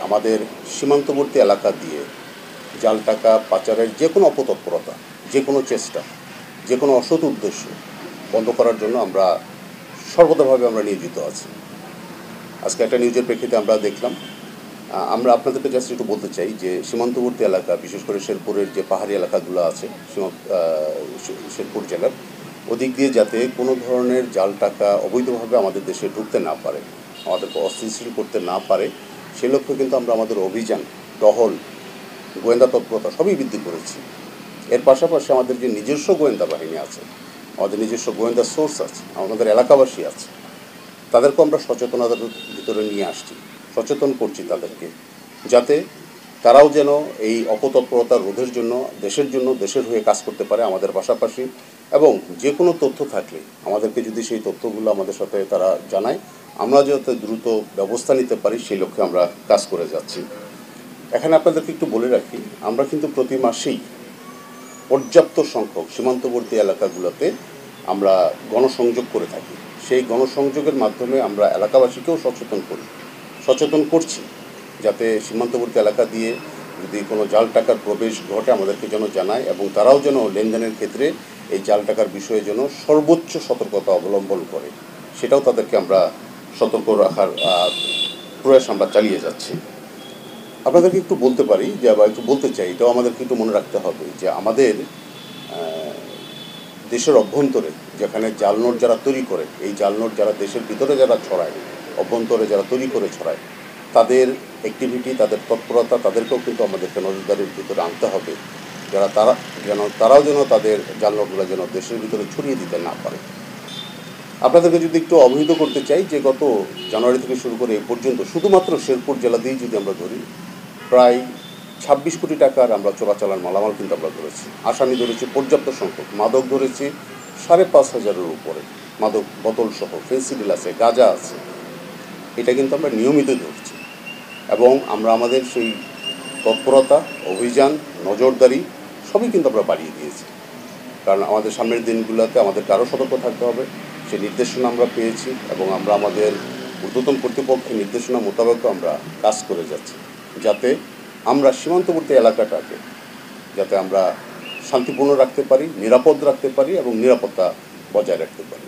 আমাদের সীমান্তবর্তী এলাকা দিয়ে জাল টাকা পাচারের যে কোনো অপতৎপরতা, যে কোনো চেষ্টা, যে কোনো অসৎ উদ্দেশ্য বন্ধ করার জন্য আমরা সর্বদাভাবে আমরা নিয়োজিত আছি। আজকে একটা নিউজের প্রেক্ষিতে আমরা দেখলাম, আমরা আপনাদেরকে জাস্ট একটু বলতে চাই যে সীমান্তবর্তী এলাকা, বিশেষ করে শেরপুরের যে পাহাড়ি এলাকাগুলো আছে শেরপুর জেলার ওদিক দিয়ে যাতে কোনো ধরনের জাল টাকা অবৈধভাবে আমাদের দেশে ঢুকতে না পারে, আমাদেরকে অস্থিতিশীল করতে না পারে, সে লক্ষ্যে কিন্তু আমরা আমাদের অভিযান, টহল, গোয়েন্দা তৎপরতা সবই বৃদ্ধি করেছি। এর পাশাপাশি আমাদের যে নিজস্ব গোয়েন্দা বাহিনী আছে, আমাদের নিজস্ব গোয়েন্দা সোর্স আছে, আমাদের এলাকাবাসী আছে, তাদেরকেও আমরা সচেতনতার ভিতরে নিয়ে আসছি, সচেতন করছি তাদেরকে, যাতে তারাও যেন এই অপতৎপরতা রোধের জন্য, দেশের হয়ে কাজ করতে পারে আমাদের পাশাপাশি। এবং যে কোনো তথ্য থাকলে আমাদেরকে যদি সেই তথ্যগুলো আমাদের সাথে তারা জানায়, আমরা যাতে দ্রুত ব্যবস্থা নিতে পারি সেই লক্ষ্যে আমরা কাজ করে যাচ্ছি। এখানে আপনাদেরকে একটু বলে রাখি, আমরা কিন্তু প্রতি মাসেই পর্যাপ্ত সংখ্যক সীমান্তবর্তী এলাকাগুলোতে আমরা গণসংযোগ করে থাকি। সেই গণসংযোগের মাধ্যমে আমরা এলাকাবাসীকেও সচেতন করছি, যাতে সীমান্তবর্তী এলাকা দিয়ে যদি কোনো জাল টাকার প্রবেশ ঘটে আমাদেরকে যেন জানায়, এবং তারাও যেন লেনদেনের ক্ষেত্রে এই জাল টাকার বিষয়ে যেন সর্বোচ্চ সতর্কতা অবলম্বন করে, সেটাও তাদেরকে আমরা সতর্ক রাখার প্রয়াস আমরা চালিয়ে যাচ্ছি। আপনাদেরকে একটু বলতে পারি যে, বা একটু বলতে চাই, এটাও আমাদেরকে একটু মনে রাখতে হবে যে আমাদের দেশের অভ্যন্তরে যেখানে জাল নোট যারা তৈরি করে, এই জাল নোট যারা দেশের ভিতরে যারা ছড়ায়, অভ্যন্তরে যারা তৈরি করে ছড়ায়, তাদের অ্যাক্টিভিটি, তাদের তৎপরতা, তাদেরকেও কিন্তু আমাদেরকে নজরদারির ভিতরে আনতে হবে, তারাও যেন তাদের জাল নোটগুলো যেন দেশের ভিতরে ছড়িয়ে দিতে না পারে। আপনাদেরকে যদি একটু অবহিত করতে চাই যে গত জানুয়ারি থেকে শুরু করে এই পর্যন্ত শুধুমাত্র শেরপুর জেলা দিয়েই যদি আমরা ধরি, প্রায় 26 কোটি টাকার আমরা চোরাচালান মালামাল কিন্তু আমরা ধরেছি। আসামি ধরেছি পর্যাপ্ত সংখ্যক, মাদক ধরেছি 5,500-এর উপরে, মাদক বোতল সহ, ফেন্সিডিল আছে, গাঁজা আছে। এটা কিন্তু আমরা নিয়মিত ধরছি, এবং আমরা আমাদের সেই তৎপরতা, অভিযান, নজরদারি সবই কিন্তু আমরা বাড়িয়ে দিয়েছি। কারণ আমাদের সামনের দিনগুলোতে আমাদেরকে আরও সতর্ক থাকতে হবে, সেই নির্দেশনা আমরা পেয়েছি, এবং আমরা আমাদের ঊর্ধ্বতন কর্তৃপক্ষের নির্দেশনা মোতাবেক আমরা কাজ করে যাচ্ছি, যাতে আমরা সীমান্তবর্তী এলাকাটাকে যাতে আমরা শান্তিপূর্ণ রাখতে পারি, নিরাপদ রাখতে পারি এবং নিরাপত্তা বজায় রাখতে পারি।